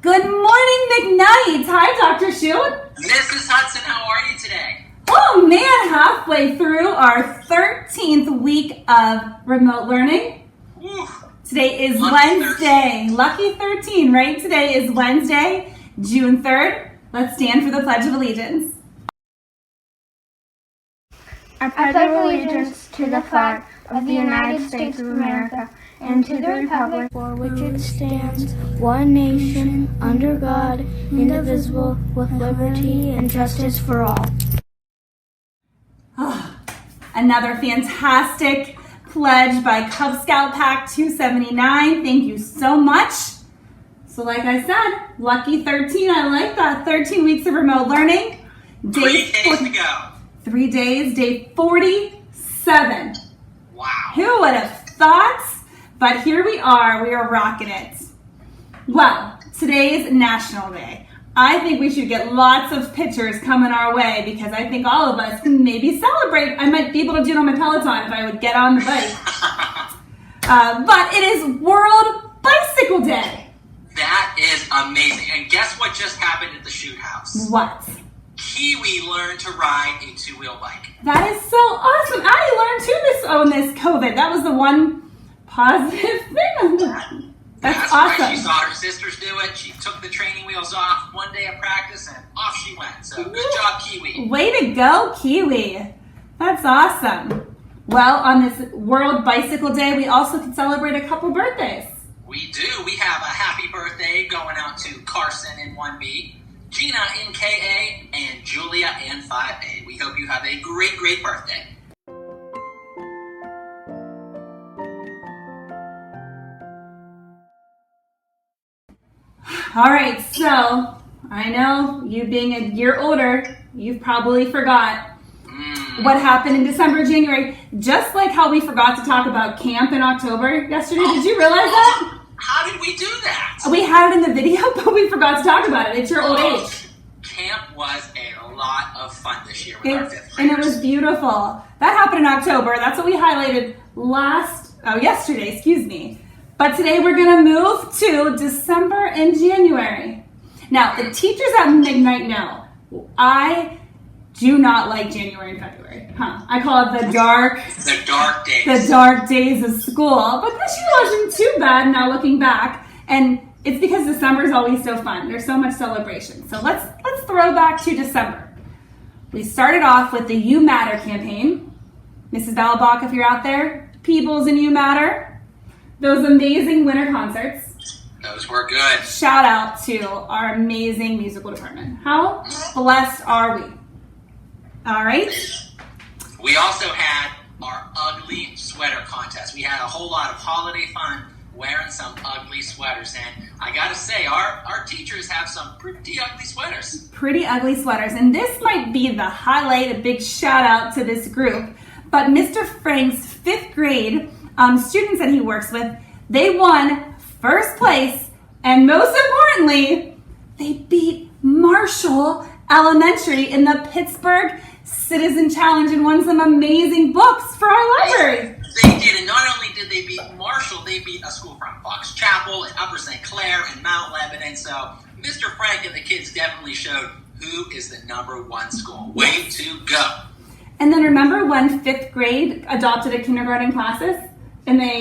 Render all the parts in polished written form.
Good morning, McKnight. Hi, Dr. Shute. Mrs. Hudson, how are you today? Oh man, halfway through our 13th week of remote learning. Woo. Today is Lucky Wednesday. 13. Lucky 13, right? Today is Wednesday, June 3rd. Let's stand for the Pledge of Allegiance. I pledge allegiance to the flag of the United States of America and to the republic for which it stands, one nation, under God, indivisible, with liberty and justice for all. Another fantastic pledge by Cub Scout Pack 279. Thank you so much. So like I said, lucky 13. I like that. 13 weeks of remote learning. 3 days to go. 3 days, day 47. Wow. Who would have thought? But here we are rocking it. Well, today's National Day. I think we should get lots of pictures coming our way because I think all of us can maybe celebrate. I might be able to do it on my Peloton if I would get on the bike. But it is World Bicycle Day. That is amazing. And guess what just happened at the Shoot House? What? Kiwi learned to ride a two-wheel bike. That is so awesome. I learned too on this COVID. That was the one positive thing. That's awesome. Right. She saw her sisters do it. She took the training wheels off one day of practice and off she went. So good job, Kiwi. Way to go, Kiwi. That's awesome. Well, on this World Bicycle Day, we also can celebrate a couple birthdays. We do. We have a happy birthday going out to Carson in 1B, Gina in KA, and Julia in 5A. We hope you have a great, great birthday. All right, so I know you being a year older, you've probably forgot what happened in December, January, just like how we forgot to talk about camp in October yesterday. Did you realize that? How did we do that? We had it in the video, but we forgot to talk about it. It's your old age. Camp was a lot of fun this year with our fifth graders. And it was beautiful. That happened in October. That's what we highlighted yesterday. But today we're going to move to December and January. Now, the teachers at McKnight know I do not like January and February. I call it the dark days. The dark days of school. But this year wasn't too bad now looking back. And it's because December is always so fun. There's so much celebration. So let's throw back to December. We started off with the You Matter campaign. Mrs. Balabach, if you're out there, Peebles and You Matter. Those amazing winter concerts. Those were good. Shout out to our amazing musical department. How blessed are we? All right. We also had our ugly sweater contest. We had a whole lot of holiday fun wearing some ugly sweaters. And I got to say, our teachers have some pretty ugly sweaters. Pretty ugly sweaters. And this might be the highlight, a big shout out to this group. But Mr. Frank's fifth grade students that he works with, they won first place, and most importantly, they beat Marshall Elementary in the Pittsburgh Citizen Challenge and won some amazing books for our library. They did, and not only did they beat Marshall, they beat a school from Fox Chapel and Upper St. Clair and Mount Lebanon. So Mr. Frank and the kids definitely showed who is the number one school. Way to go. And then remember when fifth grade adopted a kindergarten classes? And they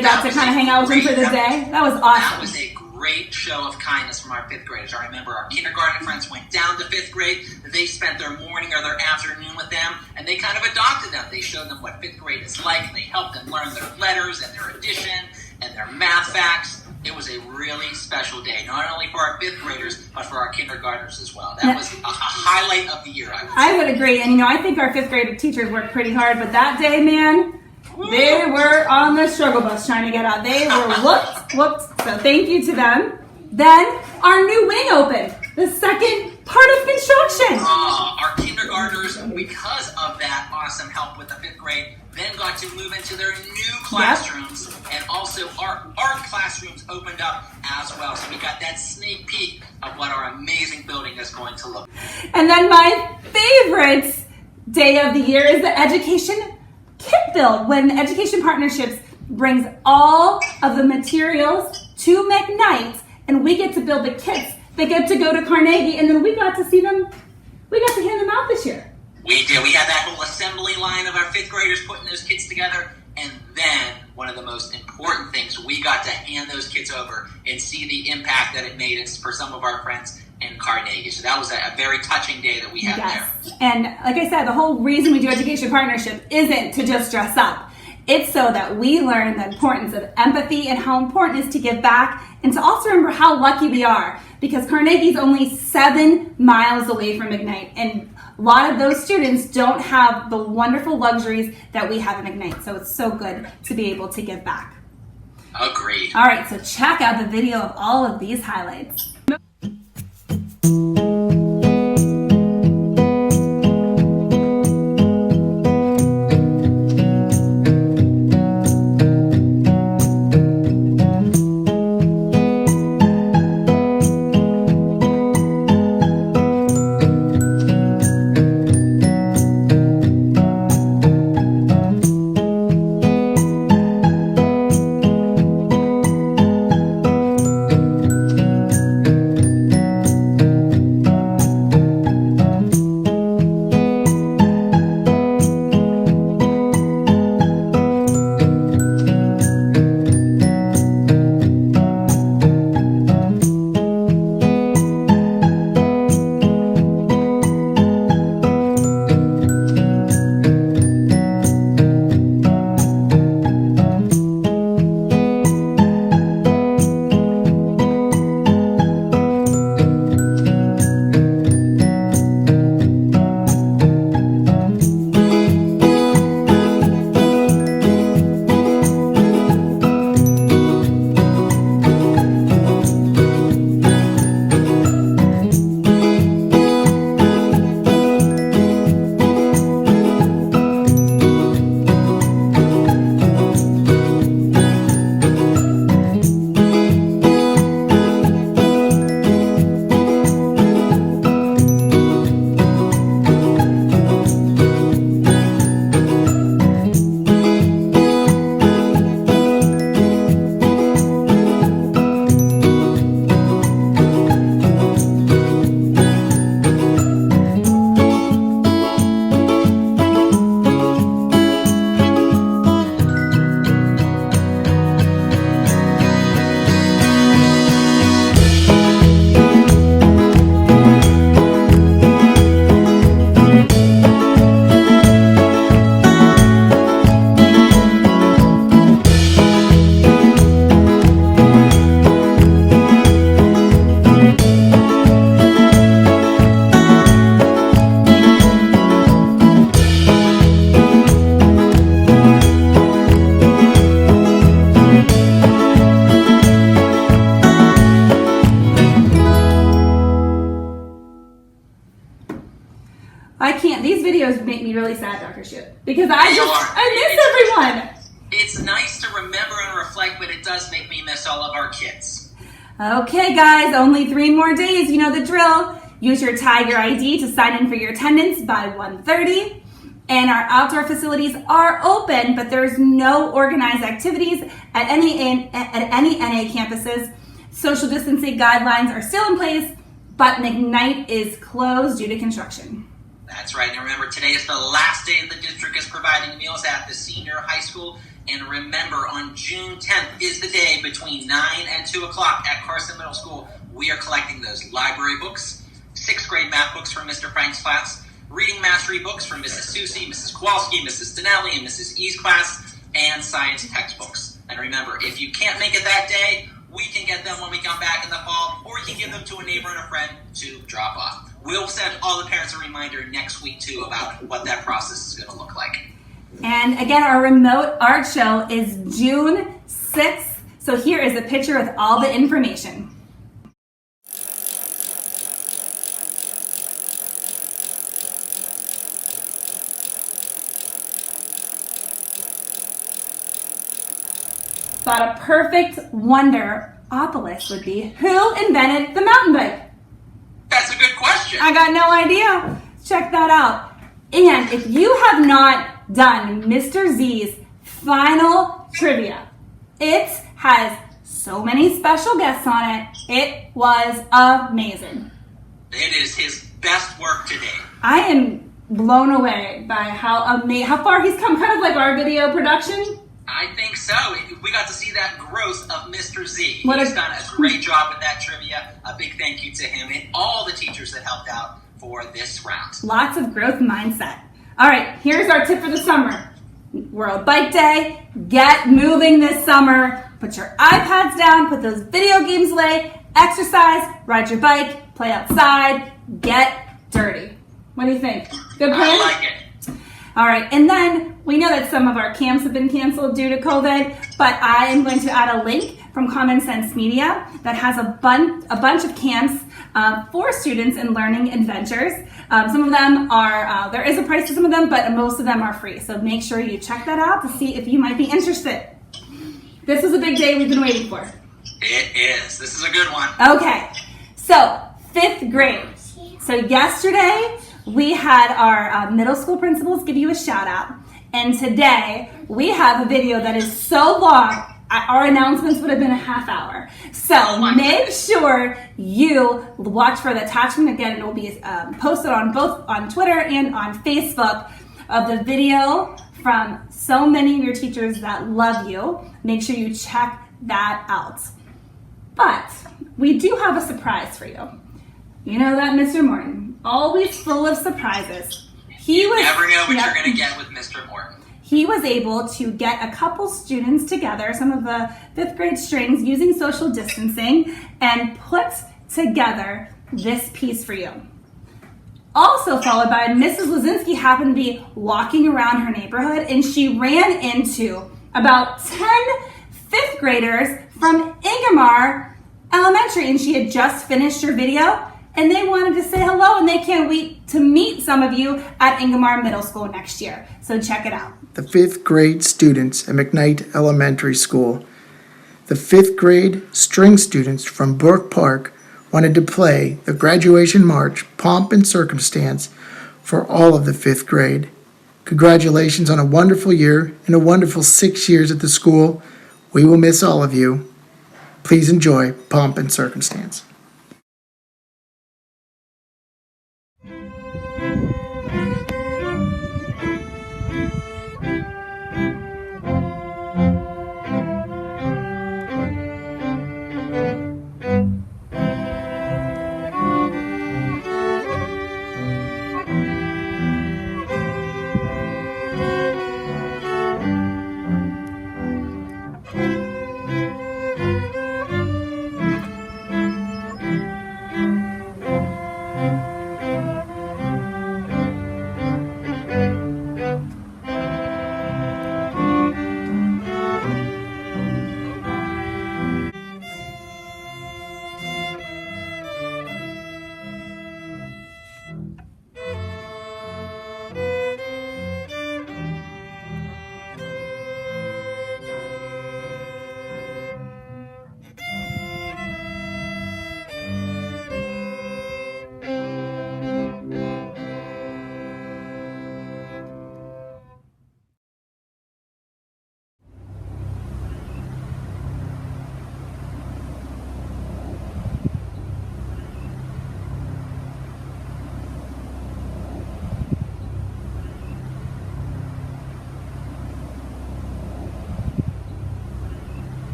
got to kind of hang out with them for the day. That was awesome. That was a great show of kindness from our fifth graders. I remember our kindergarten friends went down to fifth grade. They spent their morning or their afternoon with them, and they kind of adopted them. They showed them what fifth grade is like. They helped them learn their letters and their addition and their math facts. It was a really special day, not only for our fifth graders, but for our kindergartners as well. That was a highlight of the year, I would agree. And, I think our fifth grade teachers worked pretty hard, but that day, man, they were on the struggle bus trying to get out. They were whooped. So thank you to them. Then our new wing opened, the second part of construction. Our kindergartners, because of that awesome help with the fifth grade, then got to move into their new classrooms. Yep. And also our art classrooms opened up as well. So we got that sneak peek of what our amazing building is going to look like. And then my favorite day of the year is the education kit build, when Education Partnerships brings all of the materials to McKnight and we get to build the kits that get to go to Carnegie, and then we got to see them, we got to hand them out this year. We did. We had that whole assembly line of our 5th graders putting those kits together. And then one of the most important things, we got to hand those kits over and see the impact that it made for some of our friends in Carnegie. So that was a very touching day that we had there. And like I said, the whole reason we do Education Partnership isn't to just dress up. It's so that we learn the importance of empathy and how important it is to give back, and to also remember how lucky we are, because Carnegie's only 7 miles away from Ignite, and a lot of those students don't have the wonderful luxuries that we have in Ignite. So it's so good to be able to give back. Agreed. All right, so check out the video of all of these highlights. These videos make me really sad, Dr. Shu, because I miss everyone. It's nice to remember and reflect, but it does make me miss all of our kids. Okay, guys, only 3 more days. You know the drill. Use your Tiger ID to sign in for your attendance by 1:30. And our outdoor facilities are open, but there's no organized activities at any NA campuses. Social distancing guidelines are still in place, but McKnight is closed due to construction. That's right. And remember, today is the last day the district is providing meals at the senior high school. And remember, on June 10th is the day between 9 and 2 o'clock at Carson Middle School. We are collecting those library books, 6th grade math books from Mr. Frank's class, reading mastery books from Mrs. Susie, Mrs. Kowalski, Mrs. Dinelli, and Mrs. E's class, and science textbooks. And remember, if you can't make it that day, we can get them when we come back in the fall, or you can give them to a neighbor and a friend to drop off. We'll send all the parents a reminder next week, too, about what that process is going to look like. And again, our remote art show is June 6th. So here is a picture with all the information. Thought a perfect Wonderopolis would be, who invented the mountain bike? That's a good question. I got no idea. Check that out. And if you have not done Mr. Z's final trivia, it has so many special guests on it. It was amazing. It is his best work to date. I am blown away by how far he's come, kind of like our video production. I think so. We got to see that growth of Mr. Z. He's done a great job with that trivia. A big thank you to him and all the teachers that helped out for this round. Lots of growth mindset. All right, here's our tip for the summer. World Bike Day. Get moving this summer. Put your iPads down, put those video games away, exercise, ride your bike, play outside, get dirty. What do you think? Good plan? I like it. All right, and then we know that some of our camps have been canceled due to COVID, but I am going to add a link from Common Sense Media that has a bunch of camps for students in learning adventures. Some of them are, there is a price to some of them, but most of them are free. So make sure you check that out to see if you might be interested. This is a big day we've been waiting for. It is. This is a good one. Okay, so 5th grade. So yesterday we had our middle school principals give you a shout out. And today we have a video that is so long, our announcements would have been a half hour. So make sure you watch for the attachment. Again, it will be posted on both on Twitter and on Facebook of the video from so many of your teachers that love you. Make sure you check that out. But we do have a surprise for you. You know that Mr. Morton, always full of surprises. You never know what you're going to get with Mr. Morton. He was able to get a couple students together, some of the 5th grade strings, using social distancing, and put together this piece for you. Also followed by Mrs. Lazinski happened to be walking around her neighborhood, and she ran into about 10 5th graders from Ingomar Elementary, and she had just finished her video, and they wanted to say hello, and they can't wait to meet some of you at Ingomar Middle School next year. So check it out. The 5th grade students at McKnight Elementary School. The 5th grade string students from Brook Park wanted to play the graduation march, Pomp and Circumstance, for all of the 5th grade. Congratulations on a wonderful year and a wonderful 6 years at the school. We will miss all of you. Please enjoy Pomp and Circumstance.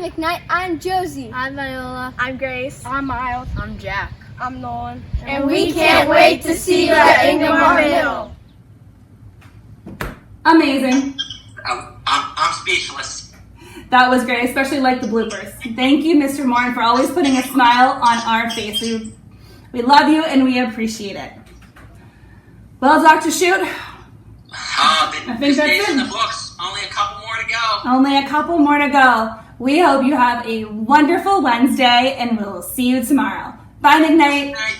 McKnight. I'm Josie. I'm Viola. I'm Grace. I'm Miles. I'm Jack. I'm Nolan. And we can't wait to see you at Ingomar Middle. Amazing. I'm speechless. That was great, especially like the bloopers. Thank you, Mr. Morin, for always putting a smile on our face. We love you and we appreciate it. Well, Dr. Shute, I think that's day's in it. the books. Only a couple more to go. only a couple more to go. We hope you have a wonderful Wednesday and we'll see you tomorrow. Bye, McKnight. Good night.